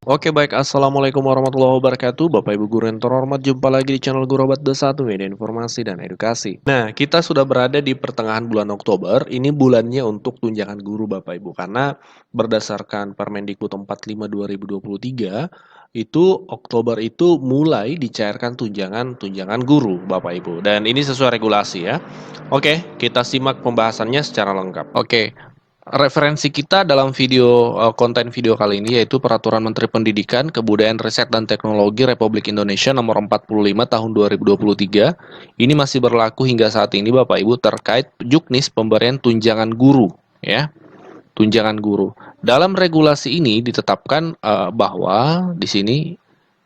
Oke baik, Assalamualaikum warahmatullahi wabarakatuh. Bapak Ibu guru yang terhormat, jumpa lagi di channel Guru Obat B1 Media Informasi dan Edukasi. Nah, kita sudah berada di pertengahan bulan Oktober. Ini bulannya untuk tunjangan guru Bapak Ibu, karena berdasarkan Permendikbud 45 2023, itu Oktober itu mulai dicairkan tunjangan guru Bapak Ibu. Dan ini sesuai regulasi ya. Oke, kita simak pembahasannya secara lengkap. Oke, referensi kita dalam konten video kali ini yaitu Peraturan Menteri Pendidikan, Kebudayaan, Riset, dan Teknologi Republik Indonesia Nomor 45 Tahun 2023. Ini masih berlaku hingga saat ini Bapak Ibu terkait juknis pemberian tunjangan guru ya. Tunjangan guru. Dalam regulasi ini ditetapkan bahwa di sini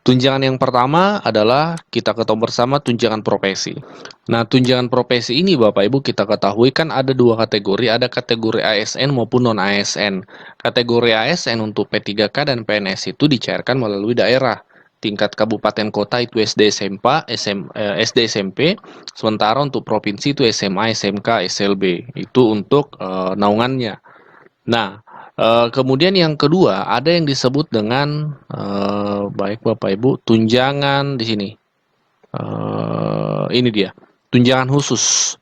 tunjangan yang pertama adalah kita ketahui bersama tunjangan profesi. Nah, tunjangan profesi ini Bapak Ibu kita ketahui kan ada dua kategori, ada kategori ASN maupun non-ASN. Kategori ASN untuk P3K dan PNS itu dicairkan melalui daerah. Tingkat kabupaten kota itu SD SMP, sementara untuk provinsi itu SMA, SMK, SLB. Itu untuk naungannya. Nah, kemudian yang kedua ada yang disebut dengan baik Bapak Ibu tunjangan di sini. Ini dia tunjangan khusus.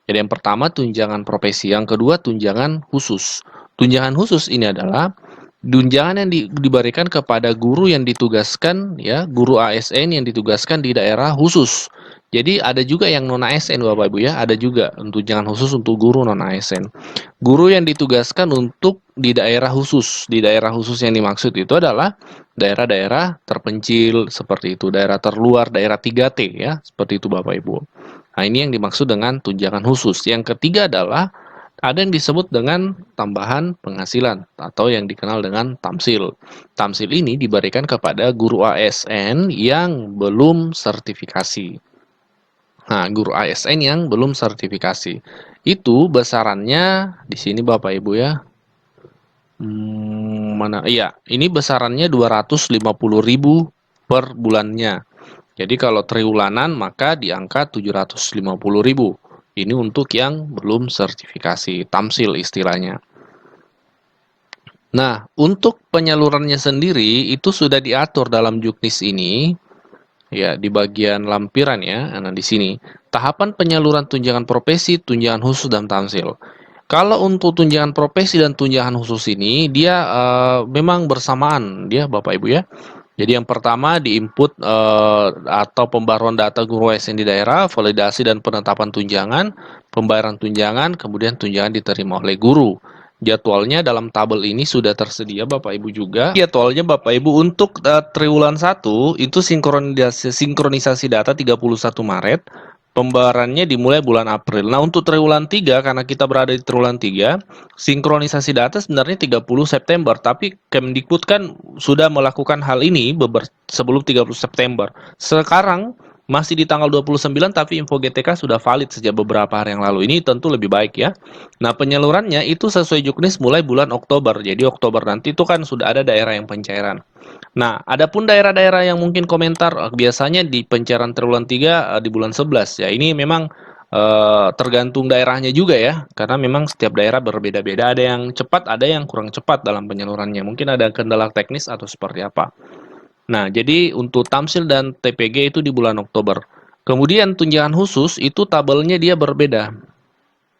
Jadi yang pertama tunjangan profesi, yang kedua tunjangan khusus. Tunjangan khusus ini adalah tunjangan yang diberikan kepada guru yang ditugaskan ya, guru ASN yang ditugaskan di daerah khusus. Jadi ada juga yang non ASN Bapak Ibu ya, ada juga tunjangan khusus untuk guru non ASN. Guru yang ditugaskan untuk di daerah khusus. Di daerah khusus yang dimaksud itu adalah daerah-daerah terpencil seperti itu, daerah terluar, daerah 3T ya, seperti itu Bapak Ibu. Nah, ini yang dimaksud dengan tunjangan khusus. Yang ketiga adalah ada yang disebut dengan tambahan penghasilan atau yang dikenal dengan tamsil. Tamsil ini diberikan kepada guru ASN yang belum sertifikasi. Nah, guru ASN yang belum sertifikasi. Itu besarannya di sini Bapak Ibu ya. Iya, ini besarannya 250.000 per bulannya. Jadi kalau triwulanan maka di angka 750.000. Ini untuk yang belum sertifikasi, tamsil istilahnya. Nah, untuk penyalurannya sendiri itu sudah diatur dalam juknis ini. Ya, di bagian lampiran ya, nah di sini. Tahapan penyaluran tunjangan profesi, tunjangan khusus, dan tamsil. Kalau untuk tunjangan profesi dan tunjangan khusus ini, dia memang bersamaan, dia Bapak Ibu ya. Jadi yang pertama di-input atau pembaruan data guru ASN di daerah, validasi dan penetapan tunjangan, pembayaran tunjangan, kemudian tunjangan diterima oleh guru. Jadwalnya dalam tabel ini sudah tersedia Bapak Ibu juga. Jadwalnya Bapak Ibu untuk triwulan 1 itu sinkronisasi data 31 Maret. Pembayarannya dimulai bulan April. Nah, untuk triwulan 3 karena kita berada di triwulan 3, sinkronisasi data sebenarnya 30 September, tapi Kemdikbud kan sudah melakukan hal ini sebelum 30 September. Sekarang masih di tanggal 29 tapi info GTK sudah valid sejak beberapa hari yang lalu. Ini tentu lebih baik ya. Nah, penyalurannya itu sesuai juknis mulai bulan Oktober. Jadi Oktober nanti itu kan sudah ada daerah yang pencairan. Nah, adapun daerah-daerah yang mungkin komentar biasanya di pencairan triwulan 3 di bulan 11 ya. Ini memang tergantung daerahnya juga ya. Karena memang setiap daerah berbeda-beda. Ada yang cepat, ada yang kurang cepat dalam penyalurannya. Mungkin ada kendala teknis atau seperti apa. Nah, jadi untuk tamsil dan TPG itu di bulan Oktober. Kemudian tunjangan khusus itu tabelnya dia berbeda.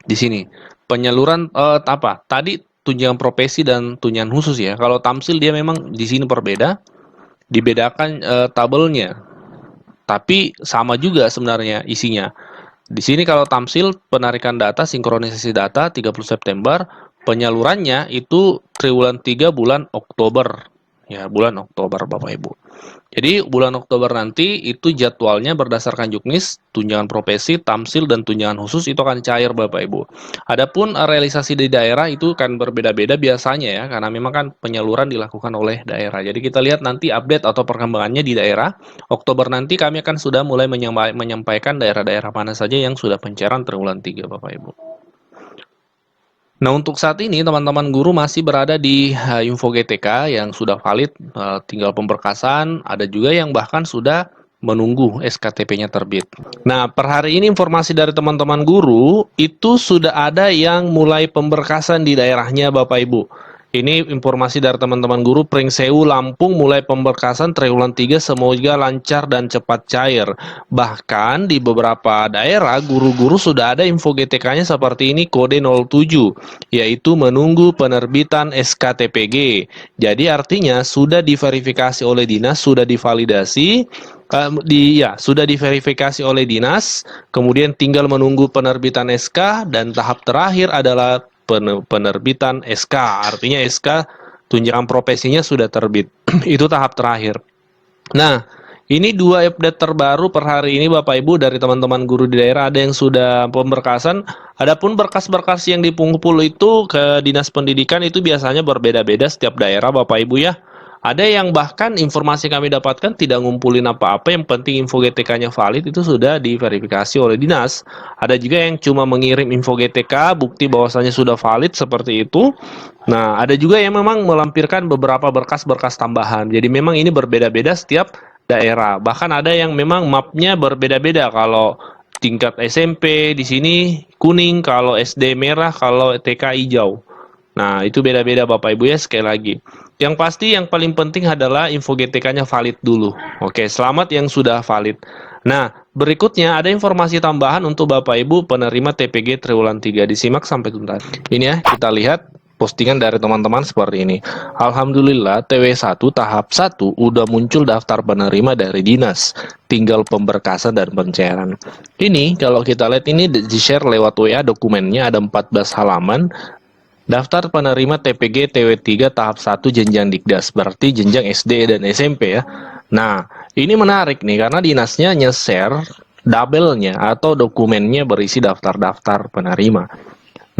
Di sini penyaluran apa? Tadi tunjangan profesi dan tunjangan khusus ya. Kalau tamsil dia memang di sini berbeda, dibedakan tabelnya. Tapi sama juga sebenarnya isinya. Di sini kalau tamsil penarikan data, sinkronisasi data 30 September, penyalurannya itu triwulan 3 bulan Oktober. Ya, bulan Oktober Bapak Ibu. Jadi bulan Oktober nanti itu jadwalnya berdasarkan juknis, tunjangan profesi, tamsil, dan tunjangan khusus itu akan cair Bapak Ibu. Adapun realisasi di daerah itu kan berbeda-beda biasanya ya, karena memang kan penyaluran dilakukan oleh daerah. Jadi kita lihat nanti update atau perkembangannya di daerah. Oktober nanti kami akan sudah mulai menyampaikan daerah-daerah mana saja yang sudah pencairan triwulan 3 Bapak Ibu. Nah, untuk saat ini teman-teman guru masih berada di info GTK yang sudah valid, tinggal pemberkasan, ada juga yang bahkan sudah menunggu SKTP-nya terbit. Nah, per hari ini informasi dari teman-teman guru, itu sudah ada yang mulai pemberkasan di daerahnya Bapak Ibu. Ini informasi dari teman-teman guru Pringsewu Lampung mulai pemberkasan triwulan 3 semoga lancar dan cepat cair. Bahkan di beberapa daerah guru-guru sudah ada info GTK-nya seperti ini kode 07 yaitu menunggu penerbitan SKTPG. Jadi artinya sudah diverifikasi oleh dinas, sudah divalidasi sudah diverifikasi oleh dinas, kemudian tinggal menunggu penerbitan SK dan tahap terakhir adalah penerbitan SK, artinya SK tunjangan profesinya sudah terbit. Itu tahap terakhir. Nah, ini 2 update terbaru per hari ini Bapak Ibu dari teman-teman guru di daerah, ada yang sudah pemberkasan, adapun berkas-berkas yang dikumpul itu ke Dinas Pendidikan itu biasanya berbeda-beda setiap daerah Bapak Ibu ya. Ada yang bahkan informasi kami dapatkan tidak ngumpulin apa-apa, yang penting info GTK-nya valid itu sudah diverifikasi oleh dinas. Ada juga yang cuma mengirim info GTK, bukti bahwasanya sudah valid seperti itu. Nah, ada juga yang memang melampirkan beberapa berkas-berkas tambahan. Jadi memang ini berbeda-beda setiap daerah. Bahkan ada yang memang mapnya berbeda-beda. Kalau tingkat SMP di sini kuning, kalau SD merah, kalau TK hijau. Nah, itu beda-beda Bapak Ibu ya, sekali lagi. Yang pasti yang paling penting adalah info GTK-nya valid dulu. Oke, selamat yang sudah valid. Nah, berikutnya ada informasi tambahan untuk Bapak Ibu penerima TPG triwulan 3. Disimak sampai tuntas. Ini ya, kita lihat postingan dari teman-teman seperti ini. Alhamdulillah TW1 tahap 1 udah muncul daftar penerima dari dinas. Tinggal pemberkasan dan pencairan. Ini kalau kita lihat ini di-share lewat WA, dokumennya ada 14 halaman. Daftar penerima TPG TW3 tahap 1 jenjang Dikdas, berarti jenjang SD dan SMP ya. Nah, ini menarik nih karena dinasnya nge-share dabelnya atau dokumennya berisi daftar-daftar penerima.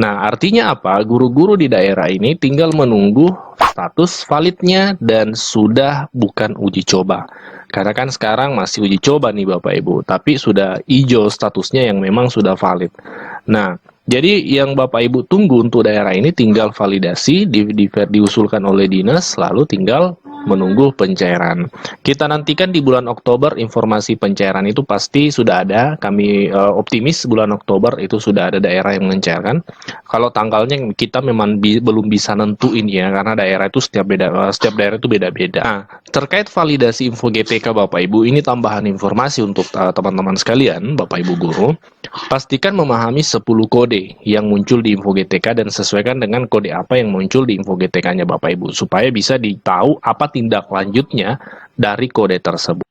Nah, artinya apa? Guru-guru di daerah ini tinggal menunggu status validnya dan sudah bukan uji coba. Karena kan sekarang masih uji coba nih Bapak Ibu, tapi sudah hijau statusnya yang memang sudah valid. Nah, jadi yang Bapak Ibu tunggu untuk daerah ini tinggal validasi, diusulkan oleh dinas, lalu tinggal menunggu pencairan. Kita nantikan di bulan Oktober informasi pencairan itu pasti sudah ada. Kami optimis bulan Oktober itu sudah ada daerah yang mencairkan. Kalau tanggalnya kita memang belum bisa nentuin ya, karena daerah itu setiap daerah itu beda-beda. Nah, terkait validasi info GTK Bapak Ibu, ini tambahan informasi untuk teman-teman sekalian, Bapak Ibu guru. Pastikan memahami 10 kode yang muncul di info GTK dan sesuaikan dengan kode apa yang muncul di info GTK-nya Bapak Ibu, supaya bisa ditahu apa tindak lanjutnya dari kode tersebut.